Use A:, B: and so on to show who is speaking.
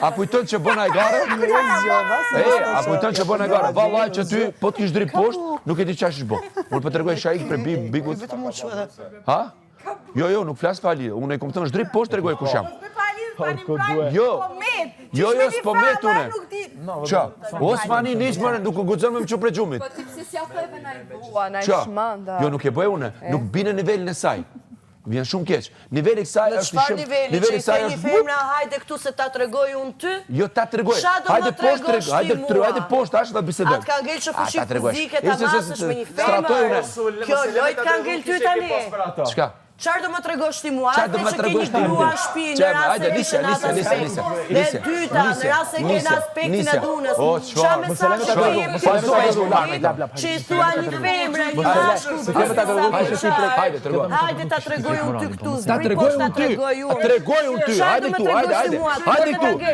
A: A kujton që bën ai garë? A kujton që bën ai garë? Vallaj që ty po të kish drejt poshtë, nuk e di çfarë ish bë. Unë po tregoj shaik për bigut. Ha? Jo, nuk flas fali. Unë e kupton është drejt poshtë tregoj kush jam. Jo, s'pomet une. Qa? Osmani nisë nuk u guxon me më çu për xhumit.
B: Po ti pse si afrojve na i bua, na i shmanda.
A: Jo, nuk e bëj une, nuk bine nivelin e saj. Vjen shumë keq. Niveli i kësaj është
C: shumë. Niveli që i theni femra, hajde këtu se ta tregoj unë ty.
A: Jo, ta tregoj. Hajde poshtë, ashtë ta bisedoj.
C: Atë ka ngell që fushik fizike, ta masësh me një femra. Kjo lojt ka ngell ty tani.
A: Çka?
C: Qarë do më tregosh ti mua, atë që keni grua shpi, në rase kështë në atë aspekt. Dhe dyta, në rase kena aspektin e dunës. Qa mesazh të jemi që i thua një femre, një ashtu. Hajde ta tregoj unë ty këtu, zbri poshtë ta tregoj unë.
A: Tregoj unë ty, hajde këtu, hajde këtu.